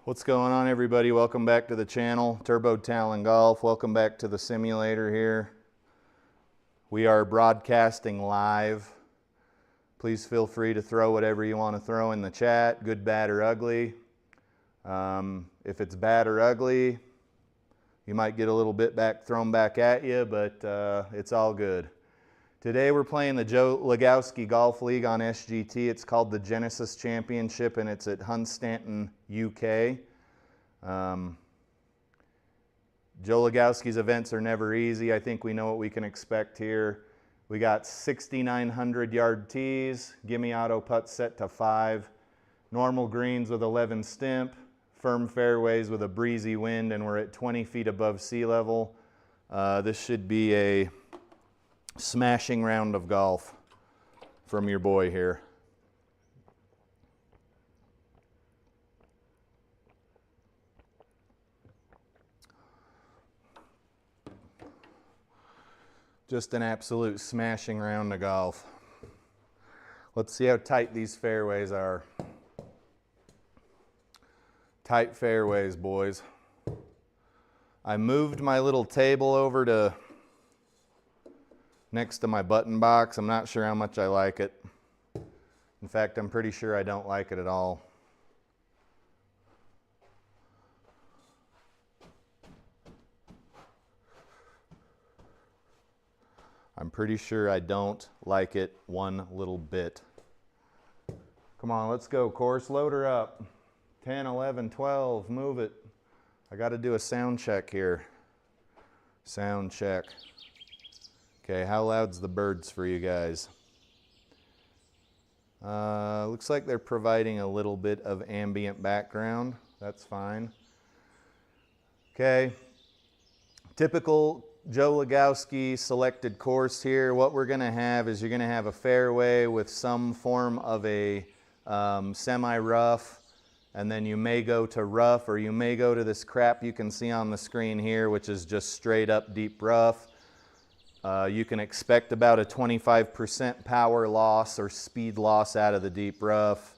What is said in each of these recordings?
What's going on, everybody? Welcome back to the channel, Turbo Talon Golf. Welcome back to the simulator here. We are broadcasting live. Please feel free to throw whatever you want to throw in the chat, good, bad, or ugly. If it's bad or ugly, you might get a little bit thrown back at you, but it's all good. Today we're playing the Joe Lagowski Golf League on SGT. It's called the Genesis Championship, and it's at Hunstanton, UK. Joe Lagowski's events are never easy. I think we know what we can expect here. We got 6,900 yard tees, gimme auto putts set to 5, normal greens with 11 stimp, firm fairways with a breezy wind, and we're at 20 feet above sea level. This should be a smashing round of golf from your boy here. Just an absolute smashing round of golf. Let's see how tight these fairways are. Tight fairways, boys. I moved my little table over to next to my button box. I'm not sure how much I like it. In fact, I'm pretty sure I don't like it at all. I'm pretty sure I don't like it one little bit. Come on, let's go, course. Load her up. 10, 11, 12, move it. I got to do a sound check here. Sound check. Okay, how loud's the birds for you guys? Looks like they're providing a little bit of ambient background. That's fine. Okay, typical Joe Lagowski selected course here. What we're going to have is you're going to have a fairway with some form of a semi-rough, and then you may go to rough, or you may go to this crap you can see on the screen here, which is just straight up deep rough. You can expect about a 25% power loss or speed loss out of the deep rough.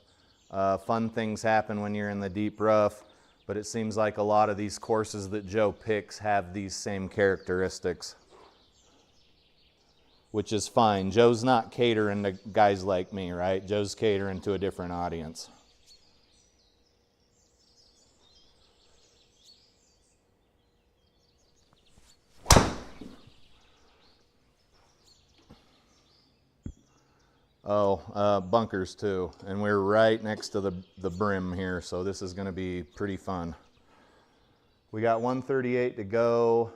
Fun things happen when you're in the deep rough, but it seems like a lot of these courses that Joe picks have these same characteristics, which is fine. Joe's not catering to guys like me, right? Joe's catering to a different audience. Oh, bunkers too, and we're right next to the brim here, so this is going to be pretty fun. We got 138 to go.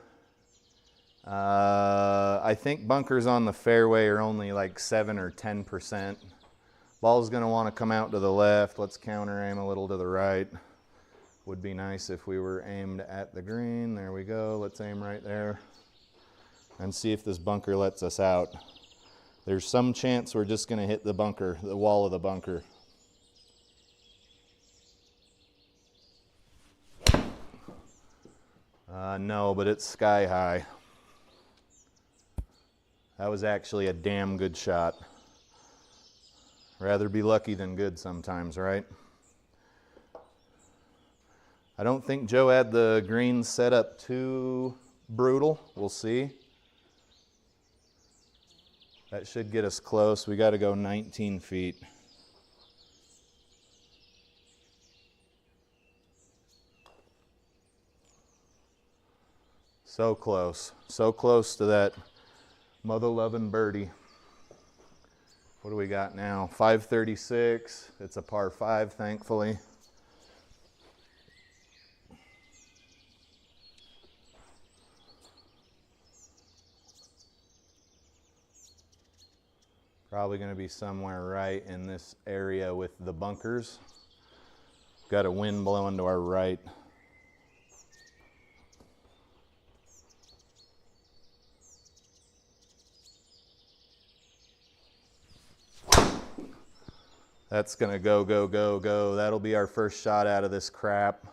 I think bunkers on the fairway are only like 7 or 10%. Ball's going to want to come out to the left. Let's counter aim a little to the right. Would be nice if we were aimed at the green. There we go. Let's aim right there and see if this bunker lets us out. There's some chance we're just going to hit the bunker, the wall of the bunker. No, but it's sky high. That was actually a damn good shot. Rather be lucky than good sometimes, right? I don't think Joe had the greens set up too brutal. We'll see. That should get us close. We got to go 19 feet. So close to that mother-loving birdie. What do we got now? 536. It's a par 5, thankfully. Probably going to be somewhere right in this area with the bunkers. Got a wind blowing to our right. That's going to go, go, go, go. That'll be our first shot out of this crap.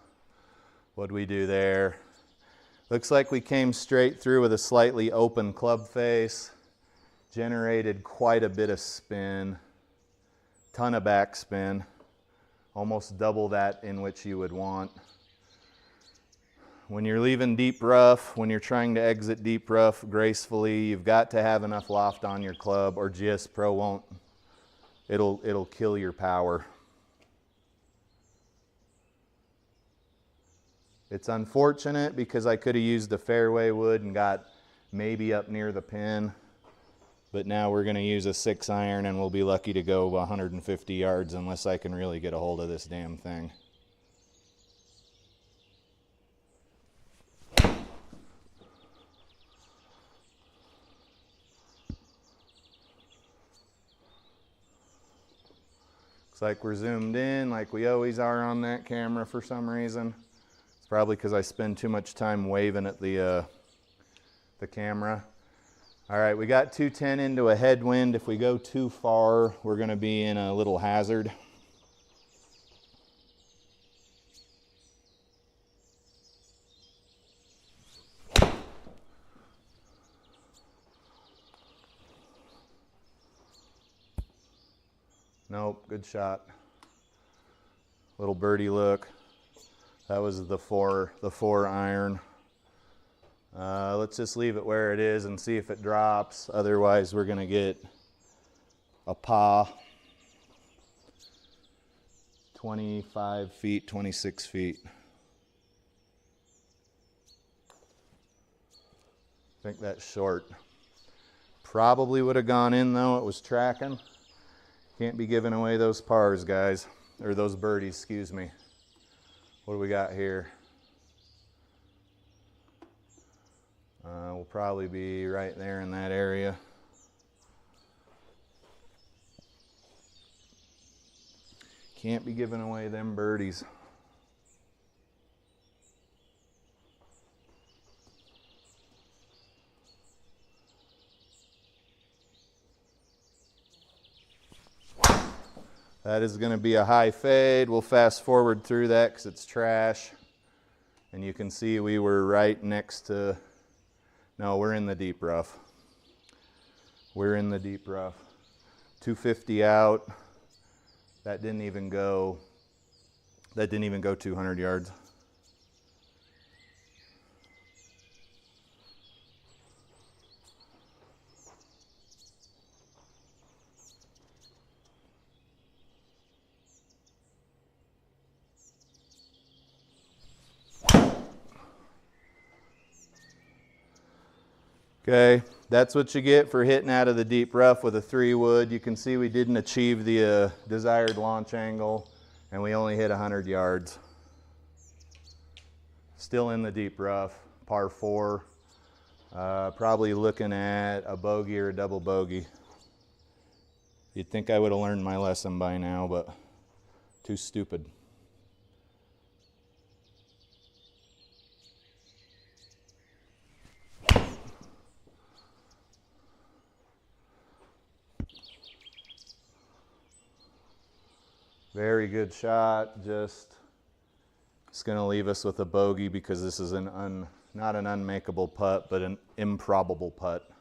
What'd we do there? Looks like we came straight through with a slightly open club face. Generated quite a bit of spin, ton of backspin. almost double that in which you would want. When you're leaving deep rough, when you're trying to exit deep rough gracefully, you've got to have enough loft on your club, or SGPRO won't. It'll kill your power. It's unfortunate because I could have used a fairway wood and got maybe up near the pin, but now we're going to use a 6-iron and we'll be lucky to go 150 yards unless I can really get a hold of this damn thing. Looks like we're zoomed in like we always are on that camera for some reason. It's probably because I spend too much time waving at the camera. All right, we got 210 into a headwind. If we go too far, we're going to be in a little hazard. Nope, good shot. Little birdie look. That was the 4-iron. Let's just leave it where it is and see if it drops. Otherwise, we're going to get a paw. 25 feet, 26 feet. I think that's short. Probably would have gone in though. It was tracking. Can't be giving away those pars, guys. Or those birdies, excuse me. What do we got here? We'll probably be right there in that area. Can't be giving away them birdies. That is going to be a high fade. We'll fast forward through that because it's trash. And you can see we were right next to, no, we're in the deep rough. We're in the deep rough. 250 out. That didn't even go 200 yards. Okay, that's what you get for hitting out of the deep rough with a 3-wood. You can see we didn't achieve the desired launch angle, and we only hit 100 yards. Still in the deep rough, par 4. Probably looking at a bogey or a double bogey. You'd think I would have learned my lesson by now, but too stupid. Very good shot, just going to leave us with a bogey because this is not an unmakeable putt, but an improbable putt.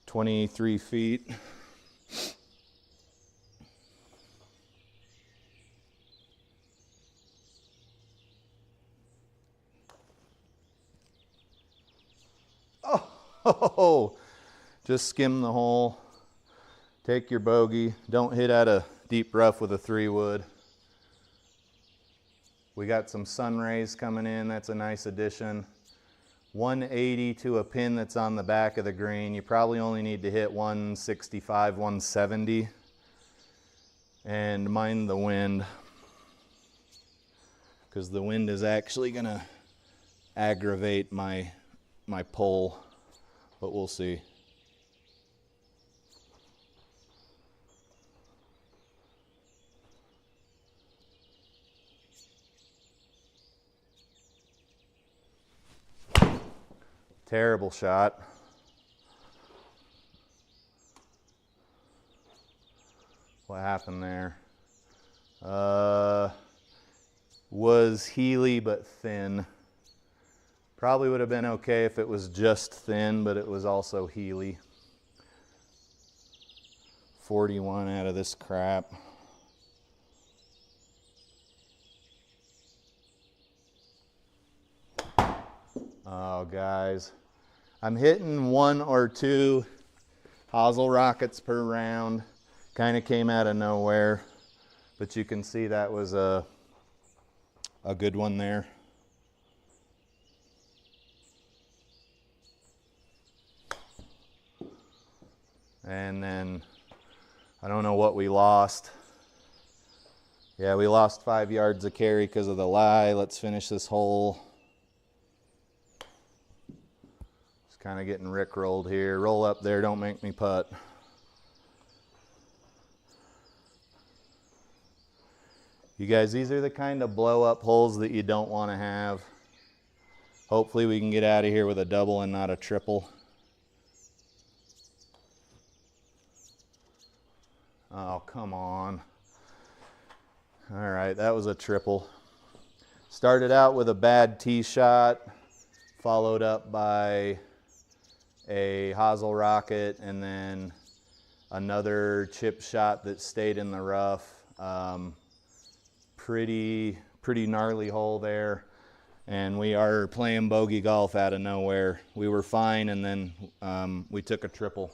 23 feet. Oh, just skim the hole. Take your bogey. Don't hit out a deep rough with a 3-wood. We got some sun rays coming in. That's a nice addition. 180 to a pin that's on the back of the green. You probably only need to hit 165, 170. And mind the wind, because the wind is actually going to aggravate my pull, but we'll see. Terrible shot. What happened there? Was heely but thin. Probably would have been okay if it was just thin, but it was also heely. 41 out of this crap. Oh, guys. I'm hitting 1 or 2 hosel rockets per round. Kind of came out of nowhere, but you can see that was a good one there. And then I don't know what we lost. Yeah, we lost 5 yards of carry because of the lie. Let's finish this hole. Just kind of getting rickrolled here. Roll up there, don't make me putt. You guys, these are the kind of blow up holes that you don't want to have. Hopefully we can get out of here with a double and not a triple. Oh, come on. All right, that was a triple. Started out with a bad tee shot, followed up by a hosel rocket, and then another chip shot that stayed in the rough. Pretty gnarly hole there. And we are playing bogey golf out of nowhere. We were fine, and then we took a triple.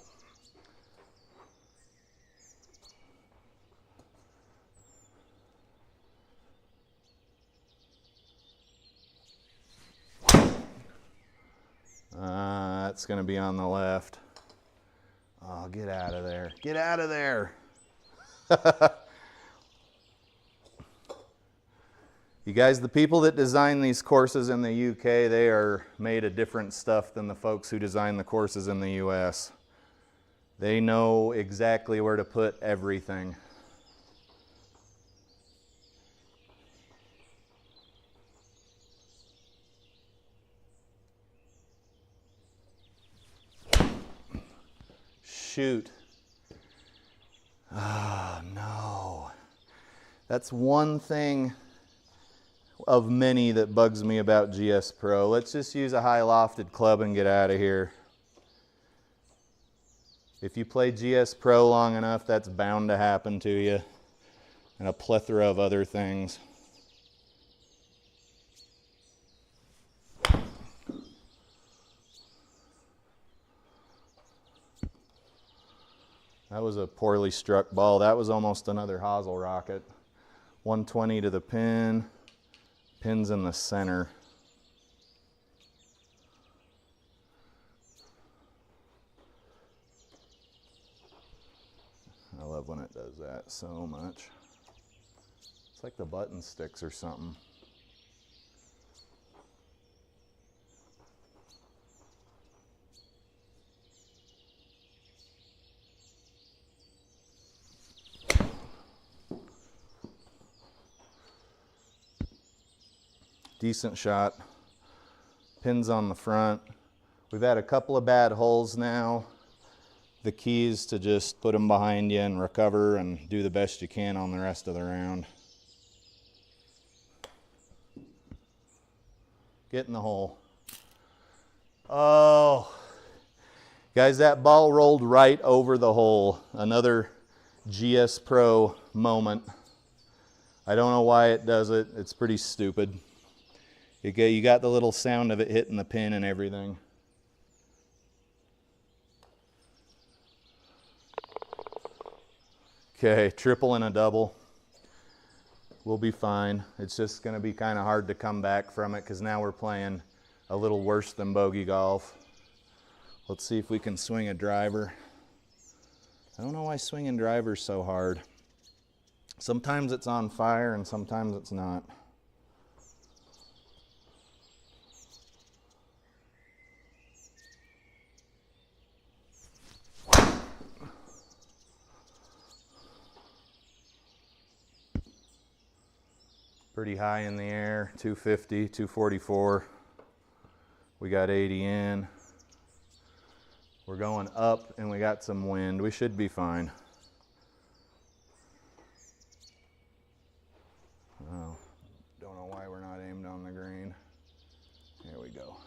That's going to be on the left. Oh, get out of there. Get out of there. You guys, the people that design these courses in the UK, they are made of different stuff than the folks who design the courses in the US. They know exactly where to put everything. Shoot. Oh, no. That's one thing of many that bugs me about GS Pro. Let's just use a high lofted club and get out of here. If you play GS Pro long enough, that's bound to happen to you, and a plethora of other things. That was a poorly struck ball. That was almost another hosel rocket. 120 to the pin. Pin's in the center. I love when it does that so much. It's like the button sticks or something. Decent shot. Pins on the front. We've had a couple of bad holes now. The key is to just put them behind you and recover and do the best you can on the rest of the round. Get in the hole. Oh, guys, that ball rolled right over the hole. Another GS Pro moment. I don't know why it does it. It's pretty stupid. You got the little sound of it hitting the pin and everything. Okay, triple and a double. We'll be fine. It's just going to be kind of hard to come back from it because now we're playing a little worse than bogey golf. Let's see if we can swing a driver. I don't know why swinging drivers so hard. Sometimes it's on fire and sometimes it's not. Pretty high in the air, 250, 244. We got 80 in. We're going up and we got some wind. We should be fine. Oh, don't know why we're not aimed on the green. Here we go.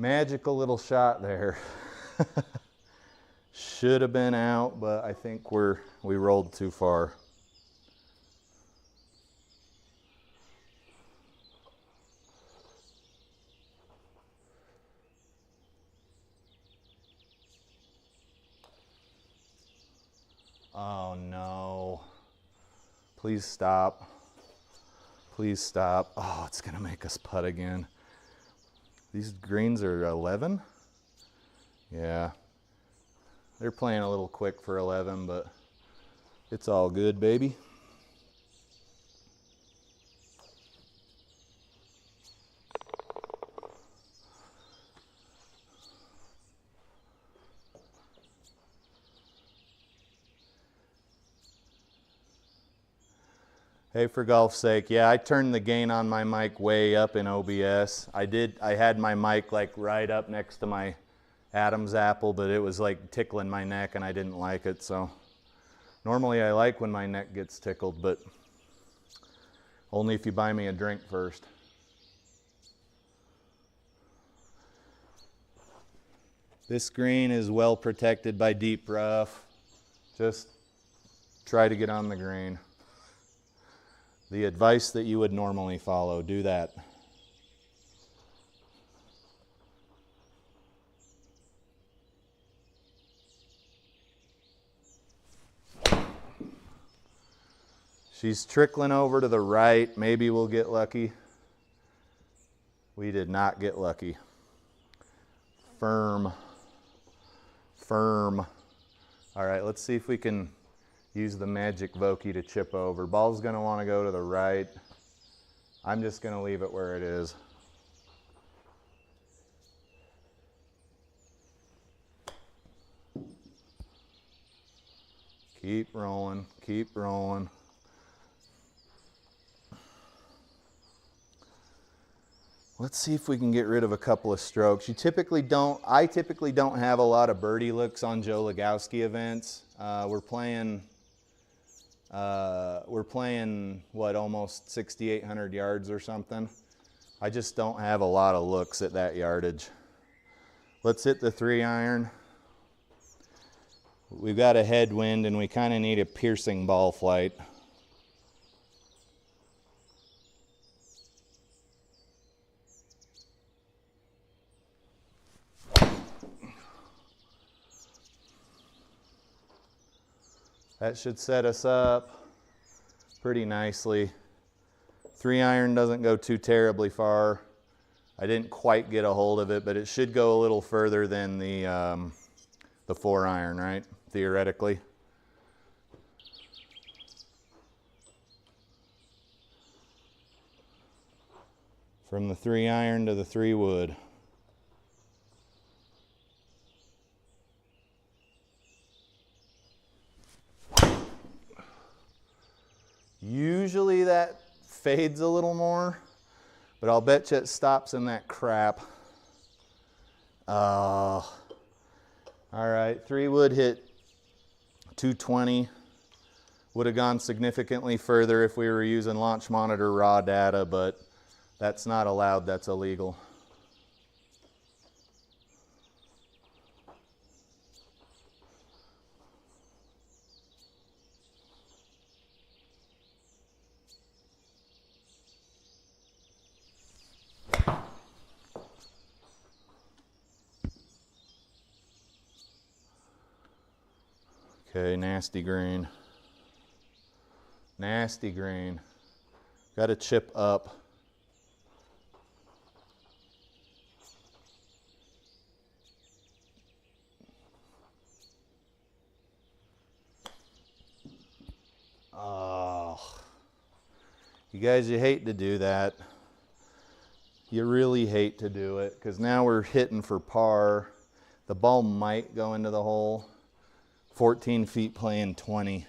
Magical little shot there. Should have been out, but I think we rolled too far. Oh no. Please stop. Please stop. Oh, it's gonna make us putt again. These greens are 11? Yeah. They're playing a little quick for 11, but it's all good, baby. Hey, for golf's sake, yeah, I turned the gain on my mic way up in OBS. I had my mic like right up next to my Adam's apple, but it was like tickling my neck and I didn't like it. So normally I like when my neck gets tickled, but only if you buy me a drink first. This green is well protected by deep rough. Just try to get on the green. The advice that you would normally follow, do that. She's trickling over to the right. Maybe we'll get lucky. We did not get lucky. Firm. Firm. All right, let's see if we can use the magic Vokey to chip over. Ball's gonna wanna go to the right. I'm just gonna leave it where it is. Keep rolling, keep rolling. Let's see if we can get rid of a couple of strokes. I typically don't have a lot of birdie looks on Joe Lagowski events. We're playing what, almost 6,800 yards or something. I just don't have a lot of looks at that yardage. Let's hit the 3-iron. We've got a headwind and we kind of need a piercing ball flight. That should set us up pretty nicely. 3-iron doesn't go too terribly far. I didn't quite get a hold of it, but it should go a little further than the 4-iron, right? Theoretically. From the 3-iron to the 3-wood. Usually that fades a little more, but I'll bet you it stops in that crap. All right, 3-wood hit 220. Would have gone significantly further if we were using launch monitor raw data, but that's not allowed, that's illegal. Okay, nasty green. Nasty green. Got to chip up. Oh. You guys, you hate to do that. You really hate to do it because now we're hitting for par. The ball might go into the hole. 14 feet playing 20.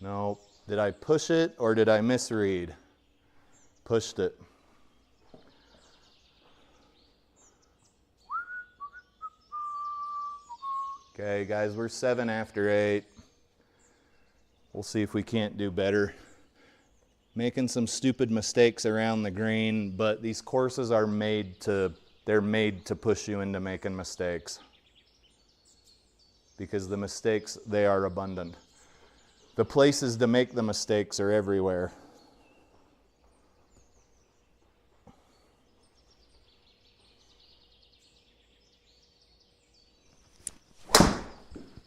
No, did I push it or did I misread? Pushed it. Okay, guys, we're 7 after 8. We'll see if we can't do better. Making some stupid mistakes around the green, but these courses are they're made to push you into making mistakes. Because the mistakes, they are abundant. The places to make the mistakes are everywhere.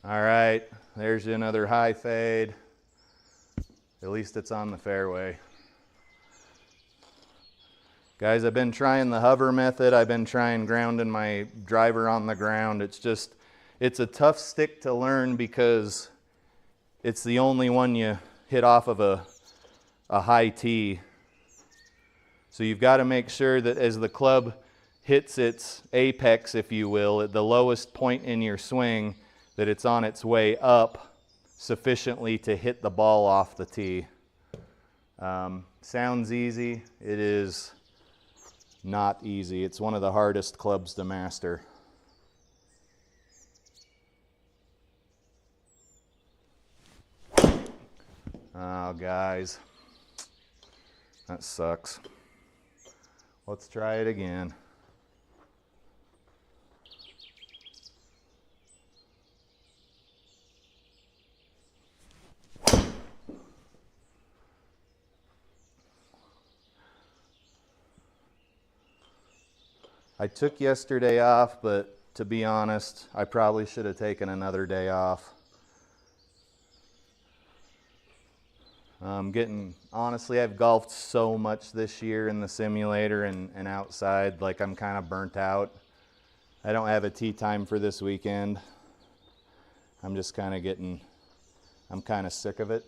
All right, there's another high fade. At least it's on the fairway. Guys, I've been trying the hover method. I've been trying grounding my driver on the ground. It's a tough stick to learn because it's the only one you hit off of a high tee. So you've got to make sure that as the club hits its apex, if you will, at the lowest point in your swing, that it's on its way up sufficiently to hit the ball off the tee. Sounds easy. It is not easy. It's one of the hardest clubs to master. Oh, guys, that sucks. Let's try it again. I took yesterday off, but to be honest, I probably should have taken another day off. Honestly, I've golfed so much this year in the simulator and outside, like I'm kind of burnt out. I don't have a tee time for this weekend. I'm just kind of I'm kind of sick of it.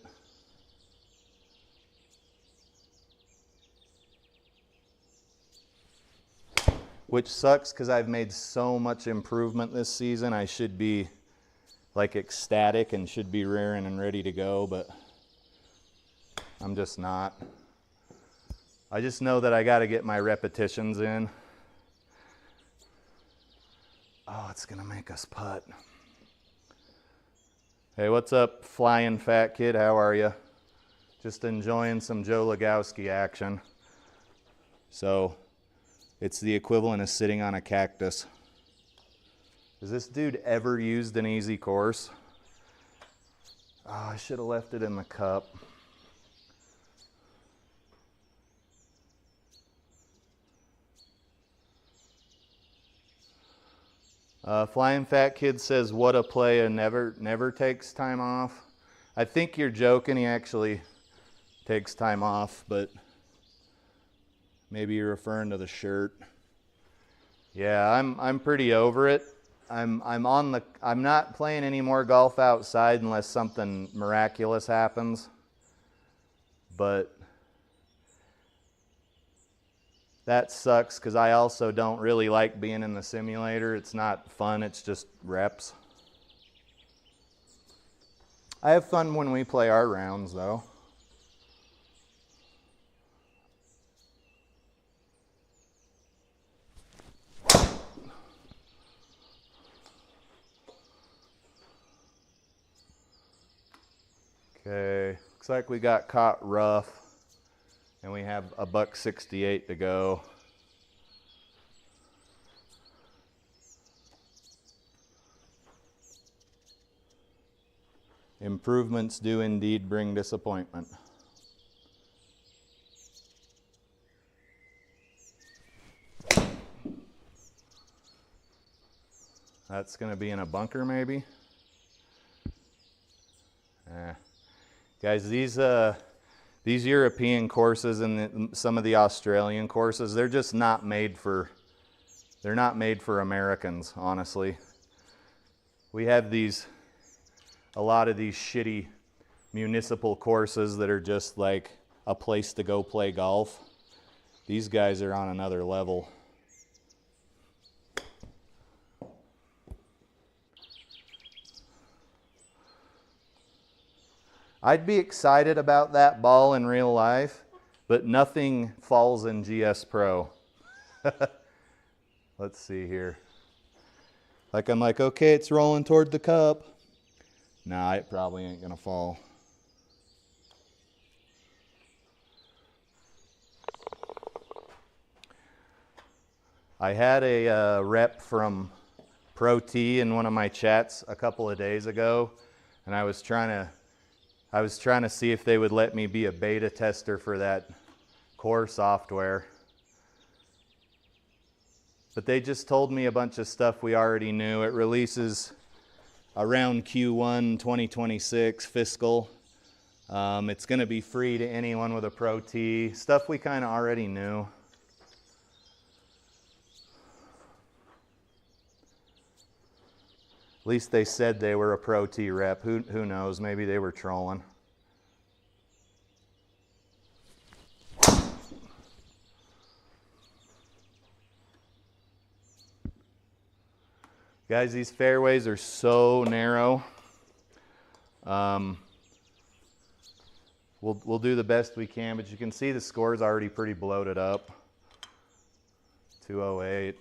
Which sucks because I've made so much improvement this season. I should be like ecstatic and should be raring and ready to go, but I'm just not. I just know that I got to get my repetitions in. Oh, it's going to make us putt. Hey, what's up, flying fat kid? How are you? Just enjoying some Joe Lagowski action. So, it's the equivalent of sitting on a cactus. Has this dude ever used an easy course? Oh, I should have left it in the cup. Flying Fat Kid says, what a play, and never takes time off. I think you're joking, he actually takes time off, but maybe you're referring to the shirt. Yeah, I'm pretty over it. I'm not playing any more golf outside unless something miraculous happens. But that sucks because I also don't really like being in the simulator. It's not fun, it's just reps. I have fun when we play our rounds though. Okay, looks like we got caught rough. And we have a $168 to go. Improvements do indeed bring disappointment. That's going to be in a bunker maybe. Guys, these European courses and some of the Australian courses, they're just not made for, they're not made for Americans, honestly. We have a lot of these shitty municipal courses that are just like a place to go play golf. These guys are on another level. I'd be excited about that ball in real life, but nothing falls in GS Pro. Let's see here. Like I'm like, okay, it's rolling toward the cup. Nah, it probably ain't gonna fall. I had a rep from ProTee in one of my chats a couple of days ago, and I was trying to see if they would let me be a beta tester for that core software. But they just told me a bunch of stuff we already knew. It releases around Q1 2026 fiscal. It's going to be free to anyone with a ProTee. Stuff we kind of already knew. At least they said they were a ProTee rep. Who knows? Maybe they were trolling. Guys, these fairways are so narrow. We'll do the best we can, but you can see the score's already pretty bloated up. 208.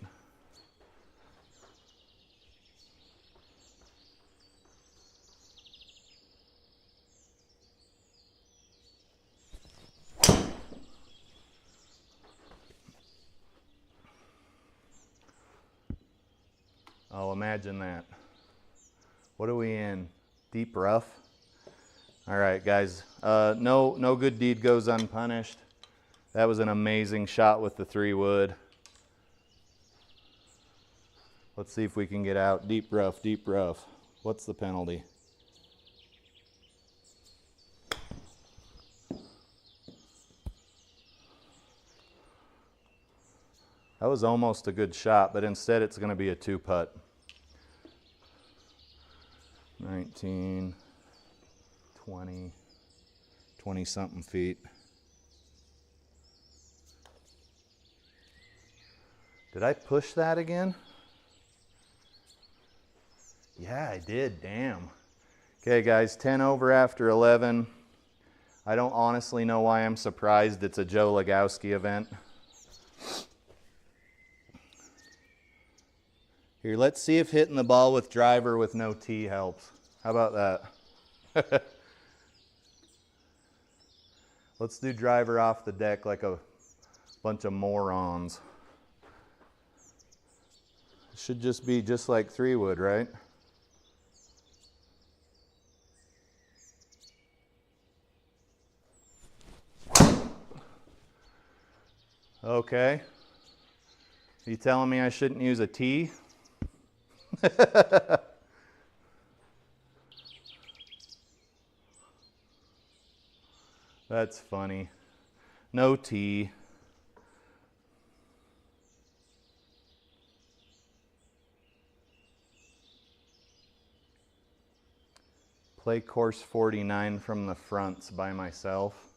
Oh, imagine that. What are we in? Deep rough? All right, guys. No good deed goes unpunished. That was an amazing shot with the 3-wood. Let's see if we can get out. Deep rough, deep rough. What's the penalty? That was almost a good shot, but instead it's going to be a 2-putt. 19, 20, 20-something feet. Did I push that again? Yeah, I did. Damn. Okay, guys, 10 over after 11. I don't honestly know why I'm surprised it's a Joe Lagowski event. Here, let's see if hitting the ball with driver with no tee helps. How about that? Let's do driver off the deck like a bunch of morons. It should just be just like 3-wood, right? Okay. Are you telling me I shouldn't use a tee? That's funny. No tee. Play course 49 from the fronts by myself.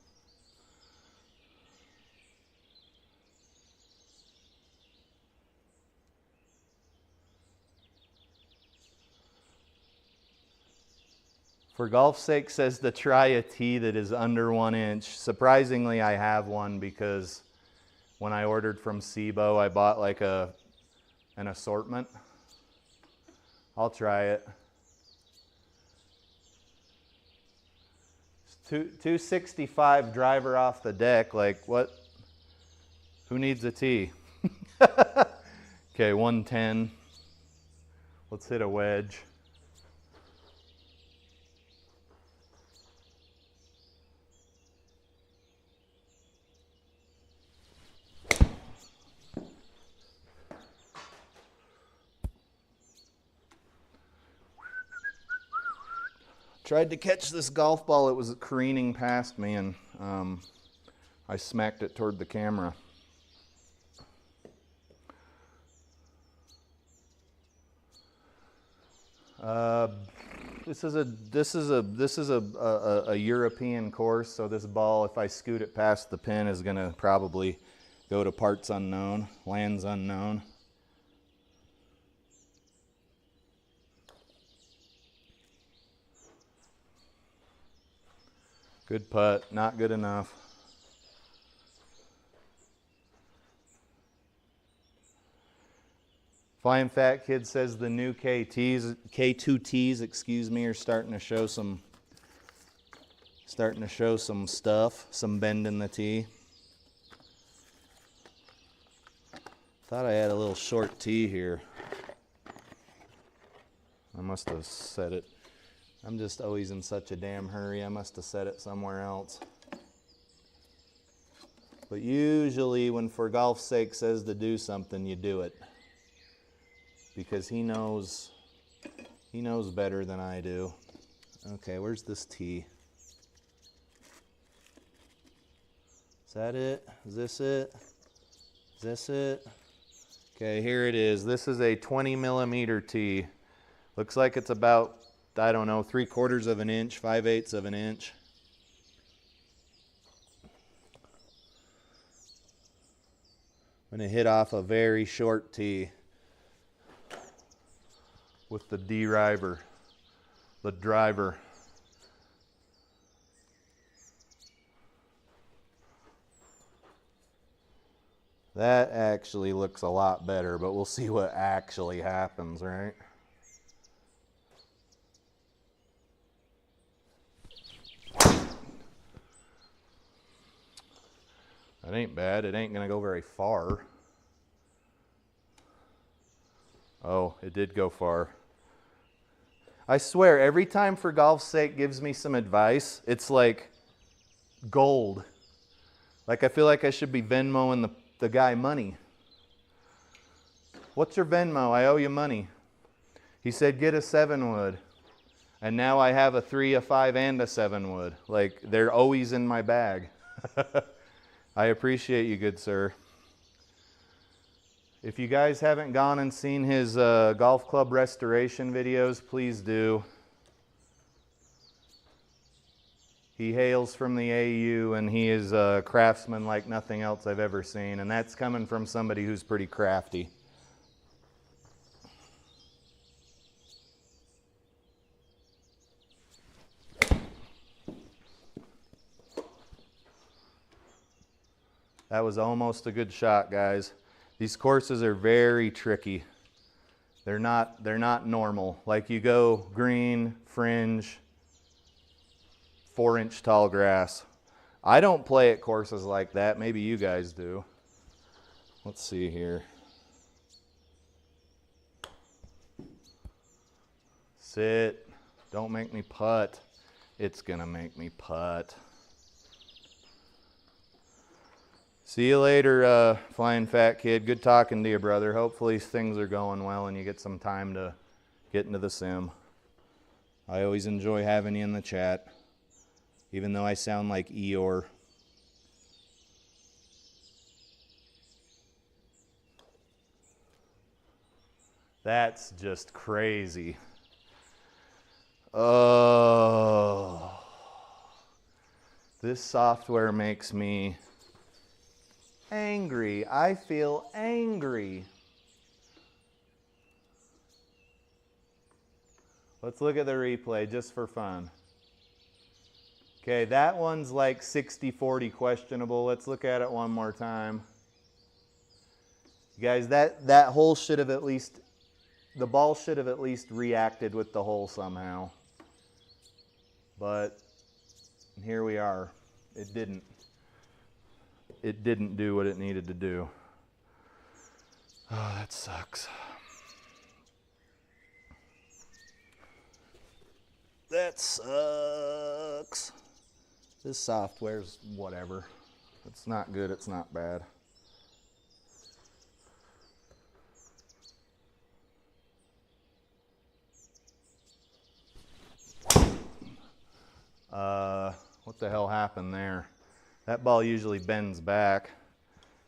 For golf's sake says to try a tee that is under 1 inch. Surprisingly, I have one because when I ordered from SIGPRO, I bought like an assortment. I'll try it. 265 driver off the deck. Like what? Who needs a tee? Okay, 110. Let's hit a wedge. Tried to catch this golf ball. It was careening past me, and I smacked it toward the camera. This is a European course, so this ball, if I scoot it past the pin, is going to probably go to parts unknown, lands unknown. Good putt, not good enough. Flying Fat Kid says the new K2Ts, excuse me, are starting to show some stuff, some bend in the tee. Thought I had a little short tee here. I must have set it. I'm just always in such a damn hurry. I must have set it somewhere else. But usually when For Golf's Sake says to do something, you do it. Because he knows better than I do. Okay, where's this tee? Is that it? Is this it? Is this it? Okay, here it is. This is a 20mm tee. Looks like it's about, I don't know, 3/4 of an inch, 5/8 of an inch. I'm going to hit off a very short tee with the driver. That actually looks a lot better, but we'll see what actually happens, right? That ain't bad. It ain't gonna go very far. Oh, it did go far. I swear, every time For Golf's Sake gives me some advice, it's like gold. Like I feel like I should be Venmoing the guy money. What's your Venmo? I owe you money. He said, get a 7-wood. And now I have a 3, a 5, and a 7-wood. Like, they're always in my bag. I appreciate you, good sir. If you guys haven't gone and seen his golf club restoration videos, please do. He hails from the AU, and he is a craftsman like nothing else I've ever seen, and that's coming from somebody who's pretty crafty. That was almost a good shot, guys. These courses are very tricky. They're not normal. Like you go green, fringe, 4-inch tall grass. I don't play at courses like that. Maybe you guys do. Let's see here. Sit. Don't make me putt. It's gonna make me putt. See you later, Flying Fat Kid. Good talking to you, brother. Hopefully things are going well and you get some time to get into the sim. I always enjoy having you in the chat, even though I sound like Eeyore. That's just crazy. Oh, this software makes me angry. I feel angry. Let's look at the replay just for fun. Okay, that one's like 60-40 questionable. Let's look at it one more time. You guys, that hole should have at least, the ball should have at least reacted with the hole somehow. But here we are. It didn't. It didn't do what it needed to do. Oh, that sucks. That sucks. This software's whatever. It's not good, it's not bad. What the hell happened there? That ball usually bends back.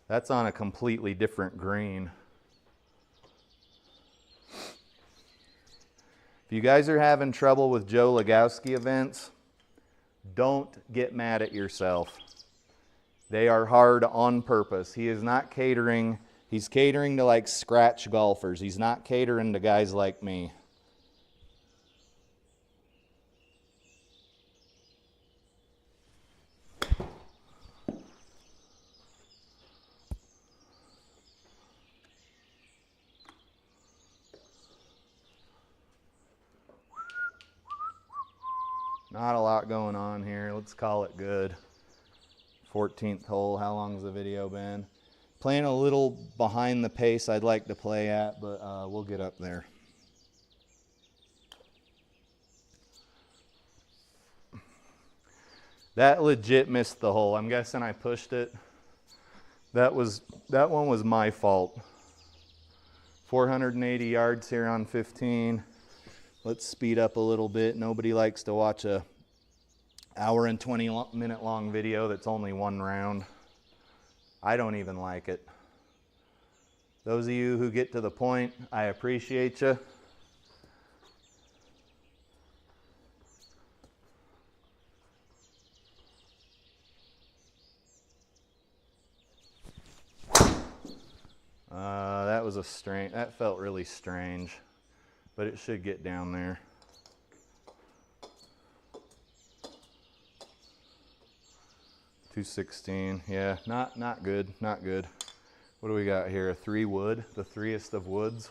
That's on a completely different green. If you guys are having trouble with Joe Lagowski events, don't get mad at yourself. They are hard on purpose. He is not catering. He's catering to like scratch golfers. He's not catering to guys like me. Not a lot going on here. Let's call it good. 14th hole. How long's the video been? Playing a little behind the pace I'd like to play at, but we'll get up there. That legit missed the hole. I'm guessing I pushed it. That one was my fault. 480 yards here on 15. Let's speed up a little bit. Nobody likes to watch a hour and 20-minute long video that's only one round. I don't even like it. Those of you who get to the point, I appreciate you. That felt really strange, but it should get down there. .216, yeah, not good, not good. What do we got here? A 3 wood, the 3th of woods.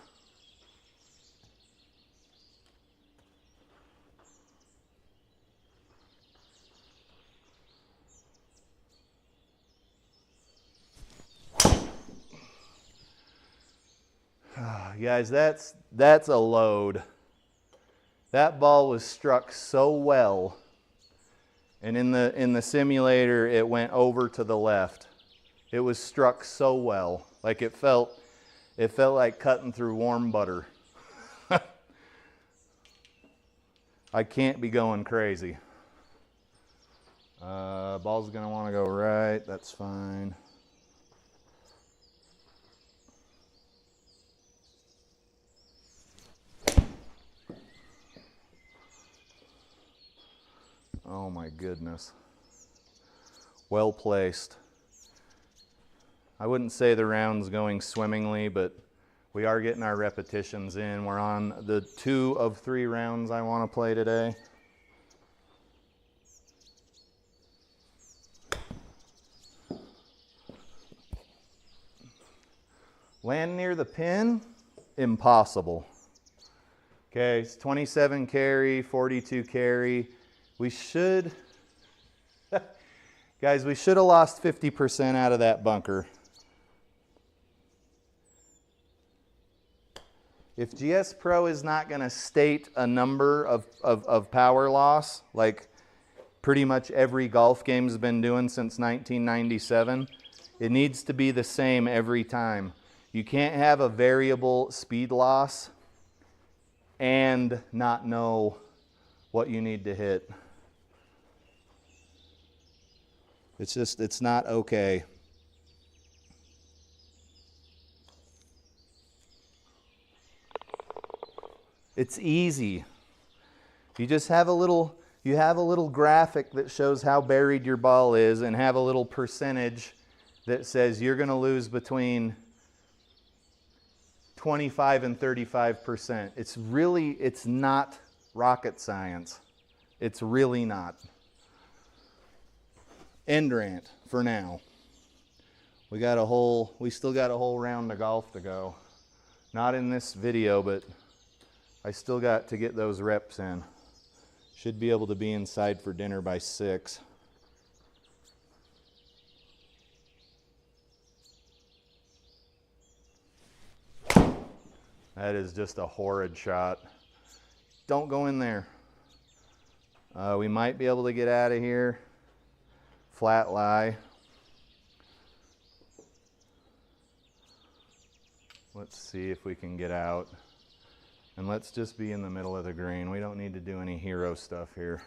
Guys, that's a load. That ball was struck so well, and in the simulator it went over to the left. It was struck so well, like it felt like cutting through warm butter. I can't be going crazy. Ball's gonna want to go right. That's fine. Oh my goodness. Well placed. I wouldn't say the round's going swimmingly, but we are getting our repetitions in. We're on the 2 of 3 rounds I want to play today. Land near the pin? Impossible. Okay, it's 27 carry, 42 carry. We should, guys, we should have lost 50% out of that bunker. If SGPRO is not going to state a number of power loss, like pretty much every golf game's been doing since 1997, it needs to be the same every time. You can't have a variable speed loss and not know what you need to hit. It's not okay. It's easy. You just have a little graphic that shows how buried your ball is and have a little percentage that says you're going to lose between 25 and 35%. It's not rocket science. It's really not. End rant for now. We still got a whole round of golf to go. Not in this video, but I still got to get those reps in. Should be able to be inside for dinner by 6. That is just a horrid shot. Don't go in there. We might be able to get out of here. Flat lie. Let's see if we can get out. And let's just be in the middle of the green. We don't need to do any hero stuff here.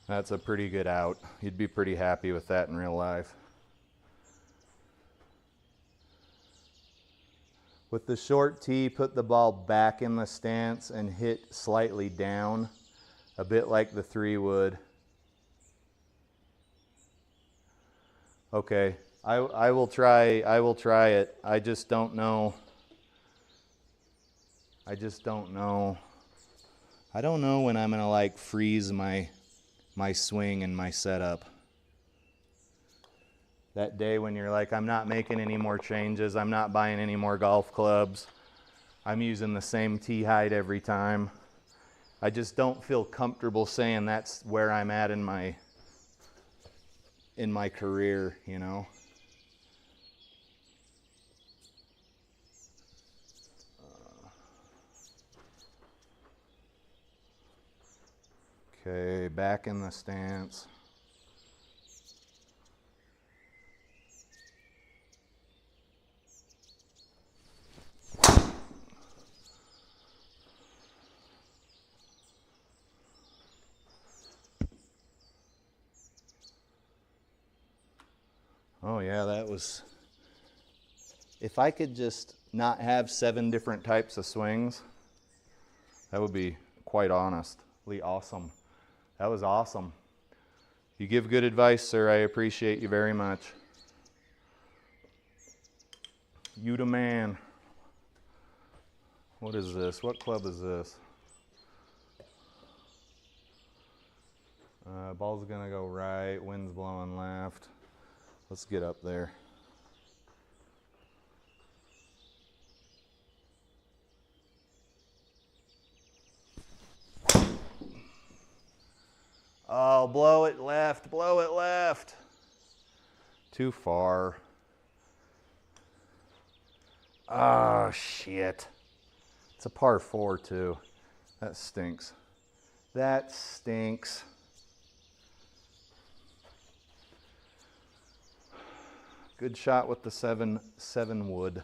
That's a pretty good out. You'd be pretty happy with that in real life. With the short tee, put the ball back in the stance and hit slightly down, a bit like the 3 would. Okay, I will try it. I just don't know. I don't know when I'm gonna like freeze my swing and my setup. That day when you're like, I'm not making any more changes, I'm not buying any more golf clubs, I'm using the same tee height every time. I just don't feel comfortable saying that's where I'm at in my career, you know. Okay, back in the stance. Oh yeah, that was, if I could just not have 7 different types of swings, that would be quite honestly awesome. That was awesome. You give good advice, sir. I appreciate you very much. You the man. What is this? What club is this? Ball's gonna go right, wind's blowing left. Let's get up there. Oh, blow it left, blow it left. Too far. Oh, shit. It's a par 4 too. That stinks. That stinks. Good shot with the 7 wood.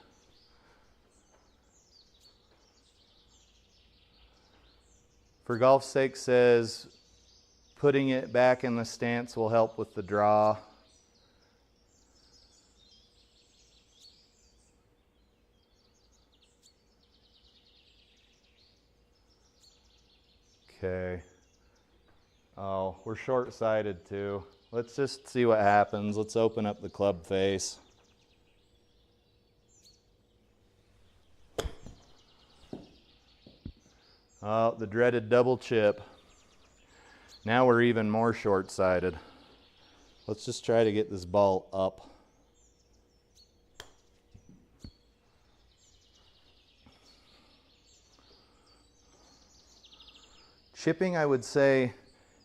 For golf's sake says, putting it back in the stance will help with the draw. Okay. Oh, we're short-sighted too. Let's just see what happens. Let's open up the club face. Oh, the dreaded double chip. Now we're even more short-sighted. Let's just try to get this ball up. Chipping, I would say,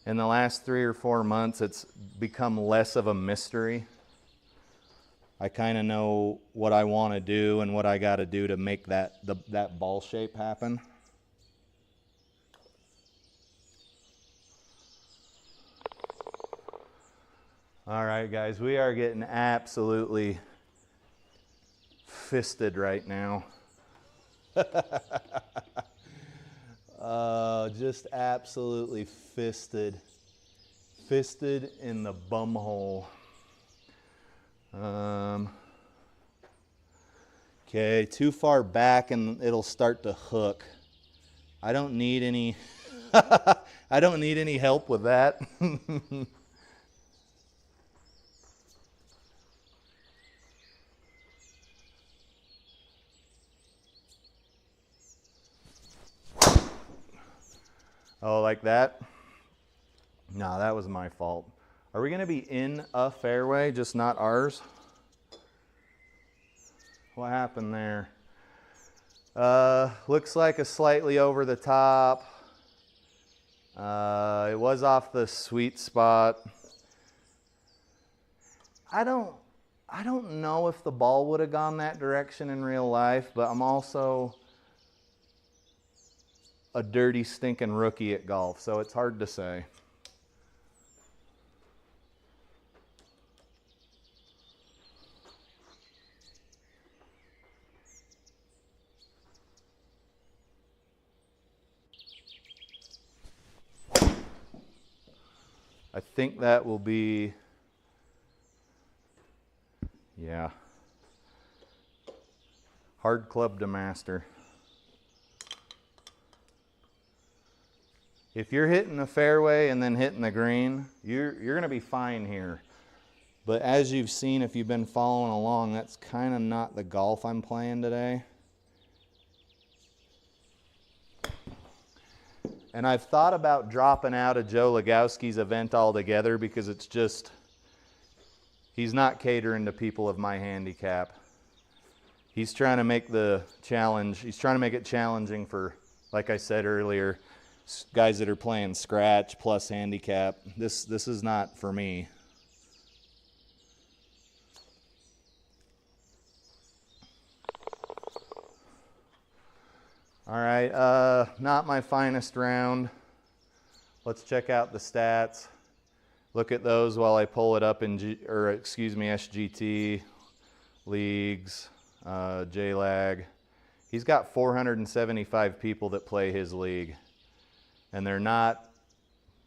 in the last 3 or 4 months, it's become less of a mystery. I kind of know what I want to do and what I got to do to make that ball shape happen. All right, guys, we are getting absolutely fisted right now. Just absolutely fisted. Fisted in the bum hole. Okay, too far back and it'll start to hook. I don't need any I don't need any help with that. Oh, like that? No, that was my fault. Are we going to be in a fairway, just not ours? What happened there? Looks like a slightly over the top. It was off the sweet spot. I don't know if the ball would have gone that direction in real life, but I'm also a dirty, stinking rookie at golf, so it's hard to say. I think that will be, yeah, hard club to master. If you're hitting the fairway and then hitting the green, you're going to be fine here. But as you've seen, if you've been following along, that's kind of not the golf I'm playing today. And I've thought about dropping out of Joe Lagowski's event altogether because it's just, he's not catering to people of my handicap. He's trying to make the challenge, he's trying to make it challenging for, like I said earlier, guys that are playing scratch plus handicap. This is not for me. All right, not my finest round. Let's check out the stats. Look at those while I pull it up in SGT, leagues, JLag. He's got 475 people that play his league, and they're not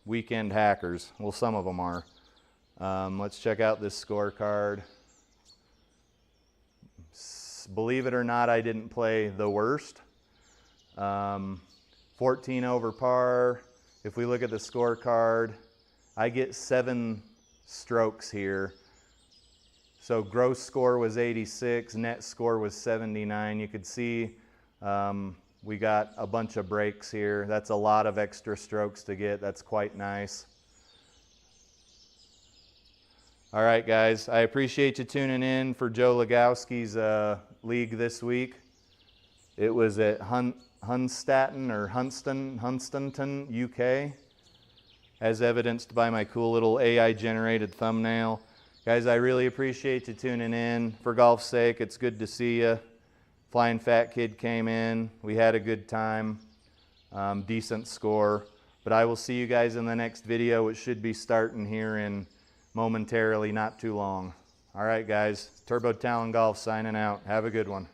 weekend hackers. Well, some of them are. Let's check out this scorecard. Believe it or not, I didn't play the worst. 14 over par. If we look at the scorecard, I get 7 strokes here. So gross score was 86, net score was 79. You could see we got a bunch of breaks here. That's a lot of extra strokes to get. That's quite nice. All right, guys. I appreciate you tuning in for Joe Lagowski's league this week. It was at Hunstanton or Hunstanton, UK, as evidenced by my cool little AI-generated thumbnail. Guys, I really appreciate you tuning in. For golf's sake, it's good to see you. Flying Fat Kid came in. We had a good time. Decent score. But I will see you guys in the next video, which should be starting here in momentarily, not too long. All right, guys. Turbo Talon Golf signing out. Have a good one.